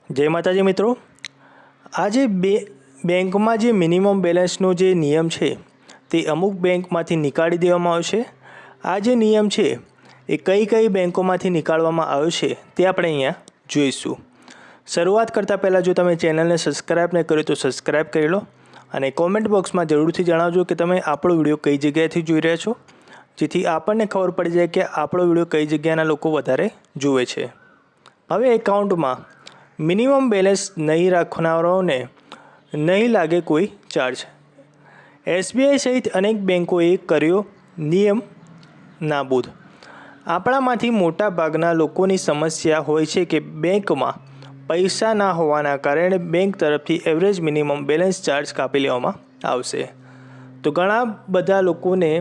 जय माताजी मित्रों। आज बेंकमां जे मिनिमम बेलेंसनो जे नियम छे ते अमुक बेंकमांथी निकाળી देवामां आवशे। आ जे नियम छे ए कई कई बेंकोमांथी निकाळवामां आव्यो छे ते आपणे अहींया जोईशुं। शरूआत करता पहला जो तमे चेनलने सब्सक्राइब नहीं कर्यो तो सब्सक्राइब करी लो अने कॉमेंट बॉक्स में जरूरथी जणावजो कि तमे आपणो विडियो कई जग्याएथी जोई रह्या छो, जेथी आपणने खबर पड़ी जाए कि आपणो विडियो कई जग्याना लोको वधारे जुए छे। हवे एकाउंट में मिनिमम बेलेंस नहीं राखनाराओने नहीं लागे कोई चार्ज। एसबीआई सहित अनेक बेंकोए कर्यो नियम नाबूद। आपणामांथी मोटा भागना लोकोनी समस्या होय छे कि बैंक में पैसा ना होवाना कारणे बैंक तरफथी एवरेज मिनिमम बेलेंस चार्ज कापी लेवामां आवशे। तो घणा बधा लोकोने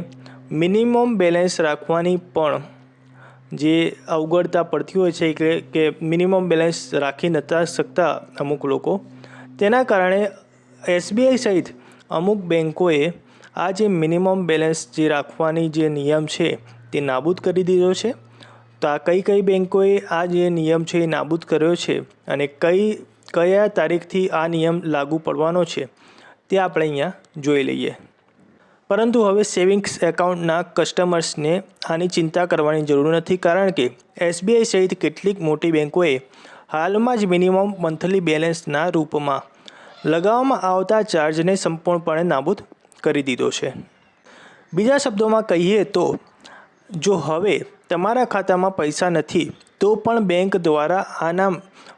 मिनिमम बेलेंस राखवानी पण जे अवगड़ता पड़ती होय छे कि मिनिमम बेलेंस राखी नता सकता अमुक लोको, तेना कारणे एसबीआई सहित अमुक बेंकोए आ जे मिनिमम बेलेंस जे राखवानी जे नियम छे ते नाबूद करी दीधो छे। तो आ कई कई बेंकोए आ जे नियम छे नाबूद कर्यो छे अने कया तारीखथी आ नियम लागू पड़वानो छे ते आपणे अहींया जोई लईए। परंतु हवे सेविंग्स एकाउंटना कस्टमर्सने आनी चिंता करवानी जरूर नथी, कारण के एसबीआई सहित केटलीक मोटी बेंकोए हालमां ज मिनिमम मंथली बेलेंसना रूपमां लगाववामां आवता चार्जने संपूर्णपणे नाबूद करी दीधो छे। बीजा शब्दों में कहीए तो जो हवे तमारा खातामां पैसा नथी तो पण बैंक द्वारा आना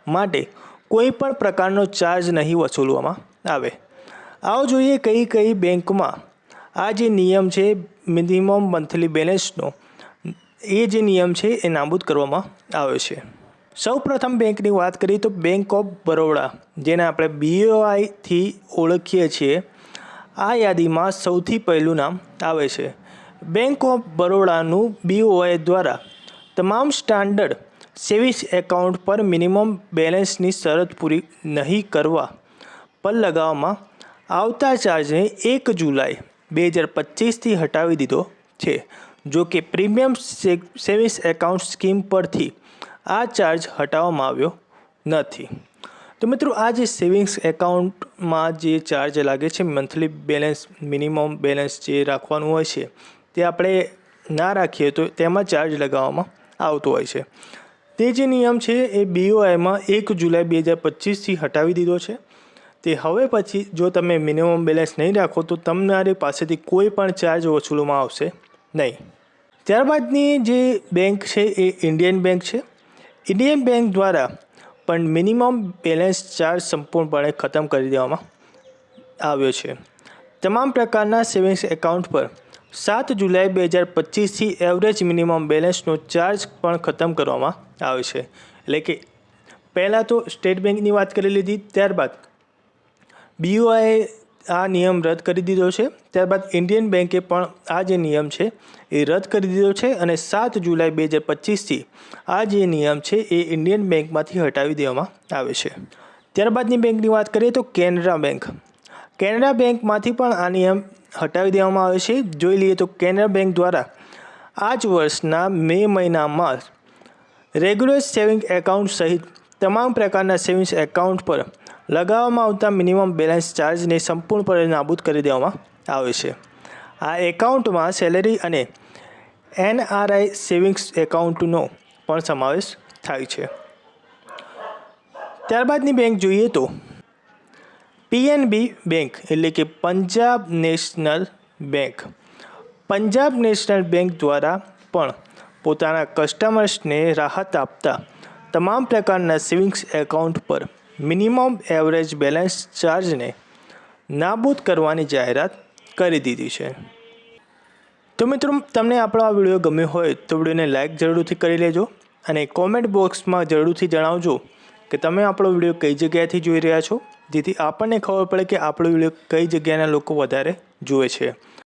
माटे कोई पण प्रकारनो चार्ज नहीं वसूलवामां आवे। आओ जोईए कई कई बेंकमां आ जे नियम छे मिनिमम मंथली बेलेंसनो ए जे नियम छे ए नाबूद करवामां आव्यो छे। सौ प्रथम बेंकनी बात करीए तो बैंक ऑफ बरोड़ा, जेने आपणे बीओआई थी ओळखीए छीए, आ यादीमां सौथी पहेલું नाम आवे छे। बैंक ऑफ बरोड़ानुं बीओआई द्वारा तमाम स्टान्डर्ड सेविंग्स एकाउंट पर मिनिमम बेलेंसनी शरत पूरी नहीं करवा पर लगाववामां आवता चार्जने 1 जुलाई 2025 थी हटावी दीधो छे। जो कि प्रीमियम सेविंग्स एकाउंट स्कीम परथी आ चार्ज हटाववामां आव्यो नथी। तो मित्रों, आ जे सेविंग्स एकाउंट में जे चार्ज लागे छे मंथली बेलेंस मिनिमम बेलेंस जे राखवानुं होय छे ते आपणे ना राखीए तो तेमां चार्ज लगाववामां आवतो होय छे। ते जे नियम छे ए बीओआई में 1 जुलाई 2025 थी हटावी दीधो छे। ते हवे पछी जो तमे मिनिमम बेलेंस नहीं राखो तो तमारी पासेथी कोई पण चार्ज वसूलवामां आवशे नहीं। त्यारबादनी जे बैंक छे ए इंडियन बैंक छे। इंडियन बैंक द्वारा पण मिनिमम बेलेंस चार्ज संपूर्णपणे खत्म करी देवामां आव्यो छे। तमाम प्रकारना सेविंग्स एकाउंट पर 7 जुलाई 2025 थी एवरेज मिनिमम बेलेंसनो चार्ज पण खत्म करवामां आवे छे। एटले के पहला तो स्टेट बेंकनी बात करी लीधी, त्यारबाद बीओआई आ नियम रद्द करी दीधो छे। त्यारबाद इंडियन बेंके पण आ जे नियम छे ए रद्द करी दीधो छे अने 7 जुलाई 2025 थी आ जे नियम छे ए इंडियन बेंकमांथी हटावी देवामां आवे छे। त्यारबादनी बेंकनी बात करीए तो केनरा बैंक। केनरा बेंकमांथी पण आ नियम हटावी देवामां आवे छे। जोई लीए तो केनरा बैंक द्वारा आज वर्षना मे महीनामां रेग्युलर सेविंग एकाउंट सहित तमाम प्रकारना सेविंग्स एकाउंट पर लगाववामां आवता मिनिमम बेलेंस चार्जने संपूर्णपणे नाबूद करी देवामां आवे छे। आ एकाउंटमां सेलरी अने एनआरआई सेविंग्स एकाउंटनो पण समावेश थाय छे। त्यारबादनी बैंक जोईए तो पीएनबी बैंक एटले के Punjab national bank. Punjab national bank द्वारा पण पोताना कस्टमर्सने राहत आपता तमाम प्रकारना सेविंग्स एकाउंट पर मिनिमम एवरेज बेलेंस चार्ज ने नाबूद करवानी जाहेरात करी दीधी छे। तो मित्रों, तमने आपणो आ विडियो गम्यो होय तो विडियोने लाइक जरूरथी करी लेजो अने कॉमेंट बॉक्स में जरूरथी जणावजो कि तमे आपणो विडियो कई जग्याएथी जोई रह्या छो, जेथी आपणने खबर पड़े कि आपणो विडियो कई जग्याना लोको वधारे जुए छे।